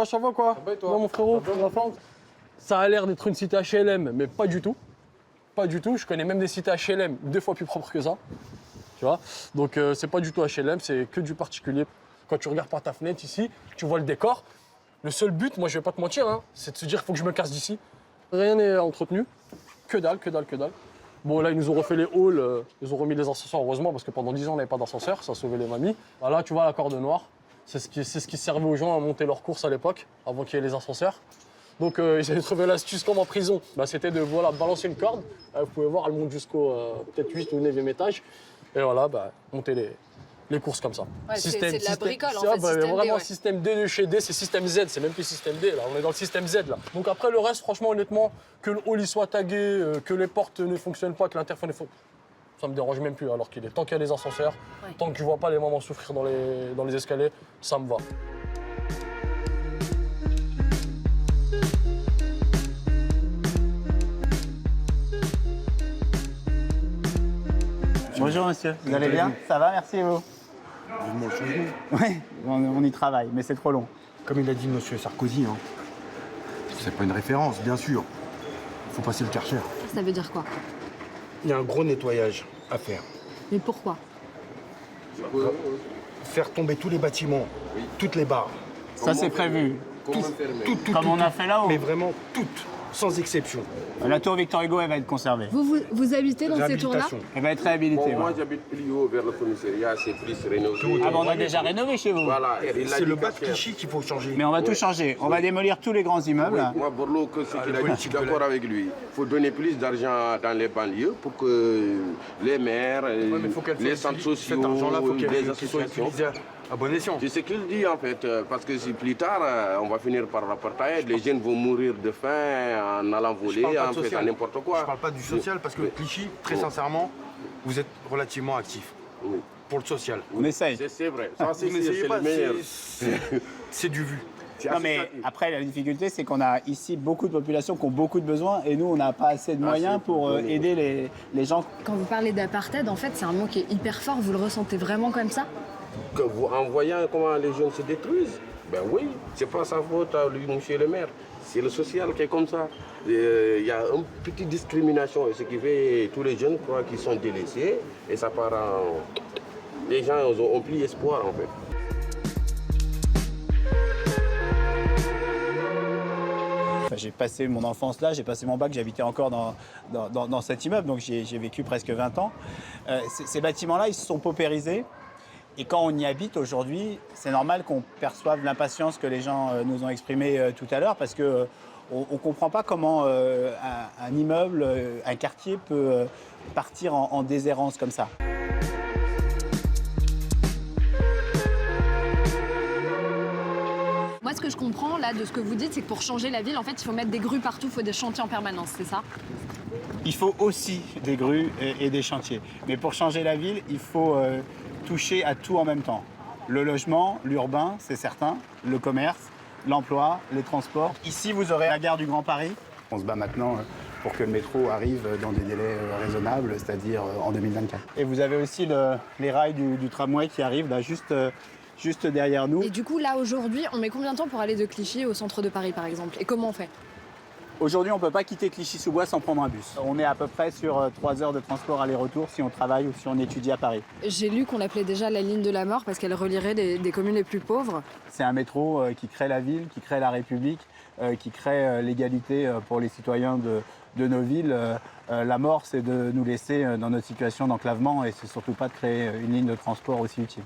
va, ça va quoi? va et toi? Non, mon frérot, la forme. Ça a l'air d'être une cité HLM, mais pas du tout. Pas du tout. Je connais même des cités HLM 2 fois plus propres que ça. Tu vois? Donc, c'est pas du tout HLM, c'est que du particulier. Quand tu regardes par ta fenêtre ici, tu vois le décor. Le seul but, moi, je vais pas te mentir, hein, c'est de se dire qu'il faut que je me casse d'ici. Rien n'est entretenu. Que dalle, que dalle, que dalle. Bon, là, ils nous ont refait les halls, ils ont remis les ascenseurs, heureusement, parce que pendant 10 ans, on n'avait pas d'ascenseur, ça a sauvé les mamies. Ah, là, tu vois la corde noire, c'est ce qui servait aux gens à monter leurs courses à l'époque, avant qu'il y ait les ascenseurs. Donc, ils avaient trouvé l'astuce comme en prison. Bah, c'était de balancer une corde. Vous pouvez voir, elle monte jusqu'au peut-être 8 ou 9e étage. Et voilà, monter les courses comme ça. Ouais, c'est de la bricole, en fait, système D, vraiment ouais. système D de chez D, c'est système Z, c'est même plus système D, là, on est dans le système Z, là. Donc après, le reste, franchement, honnêtement, que le hall il soit tagué, que les portes ne fonctionnent pas, que l'interphone ne fonctionne pas, ça me dérange même plus, alors qu'il est. Tant qu'il y a les ascenseurs, tant que je vois pas les mamans souffrir dans les escaliers, ça me va. Bonjour monsieur, vous allez bien? Ça va, merci et vous? Vivement le changement. Oui, on y travaille, mais c'est trop long. Comme il a dit monsieur Sarkozy, hein, c'est pas une référence, bien sûr. Il faut passer le Karcher. Ça veut dire quoi? Il y a un gros nettoyage à faire. Mais pourquoi? Faire tomber tous les bâtiments, toutes les barres. Ça c'est prévu, Toutes, comme on a fait là-haut. Mais vraiment toutes, sans exception. La tour Victor Hugo, elle va être conservée. Vous habitez dans ces tours-là? Réhabilitation. Elle va être réhabilitée. Bon, moi, voilà. j'habite plus haut vers le commissariat, c'est plus rénové. Ah bon, on a déjà rénové chez vous. Voilà, il a C'est dit le bas de Karcher. Clichy qu'il faut changer. Mais on va tout changer. On va démolir tous les grands immeubles. Oui, moi, Borloo, que ce qu'il a dit, je suis d'accord avec lui. Il faut donner plus d'argent dans les banlieues pour que les maires, les centres sociaux, Cet argent-là, il faut les qu'il soit associations. utilisé à bon escient. C'est ce qu'il dit en fait, parce que si plus tard, on va finir par l'apartheid, les jeunes vont mourir de faim en allant Je voler, parle pas de en faisant social. n'importe quoi. Je parle pas du social parce que Clichy, très sincèrement, vous êtes relativement actif Oui. pour le social. On essaye. C'est vrai, ça Vous c'est n'essayez pas, le meilleur. c'est du vu. C'est Non assez mais facile. après la difficulté c'est qu'on a ici beaucoup de populations qui ont beaucoup de besoins et nous on n'a pas assez de moyens pour aider les gens. Quand vous parlez d'apartheid, en fait, c'est un mot qui est hyper fort. Vous le ressentez vraiment comme ça? En voyant comment les jeunes se détruisent, ben oui, c'est pas sa faute à lui, monsieur le maire. C'est le social qui est comme ça. Il y a une petite discrimination, ce qui fait que tous les jeunes croient qu'ils sont délaissés et ça part en... Les gens ont plus espoir en fait. Enfin, j'ai passé mon enfance là, j'ai passé mon bac, j'habitais encore dans cet immeuble, donc j'ai vécu presque 20 ans. Ces bâtiments-là, ils se sont paupérisés. Et quand on y habite aujourd'hui, c'est normal qu'on perçoive l'impatience que les gens nous ont exprimée tout à l'heure, parce qu'on ne comprend pas comment un immeuble, un quartier peut partir en déshérence comme ça. Moi, ce que je comprends là de ce que vous dites, c'est que pour changer la ville, en fait, il faut mettre des grues partout, il faut des chantiers en permanence, c'est ça? Il faut aussi des grues et des chantiers. Mais pour changer la ville, il faut toucher à tout en même temps. Le logement, l'urbain, c'est certain, le commerce, l'emploi, les transports. Ici, vous aurez la gare du Grand Paris. On se bat maintenant pour que le métro arrive dans des délais raisonnables, c'est-à-dire en 2024. Et vous avez aussi les rails du tramway qui arrivent là, juste derrière nous. Et du coup, là, aujourd'hui, on met combien de temps pour aller de Clichy au centre de Paris, par exemple? Et comment on fait? Aujourd'hui, on ne peut pas quitter Clichy-sous-Bois sans prendre un bus. On est à peu près sur 3 heures de transport aller-retour si on travaille ou si on étudie à Paris. J'ai lu qu'on l'appelait déjà la ligne de la mort parce qu'elle relierait des communes les plus pauvres. C'est un métro qui crée la ville, qui crée la République, qui crée l'égalité pour les citoyens de nos villes. La mort, c'est de nous laisser dans notre situation d'enclavement et c'est surtout pas de créer une ligne de transport aussi utile.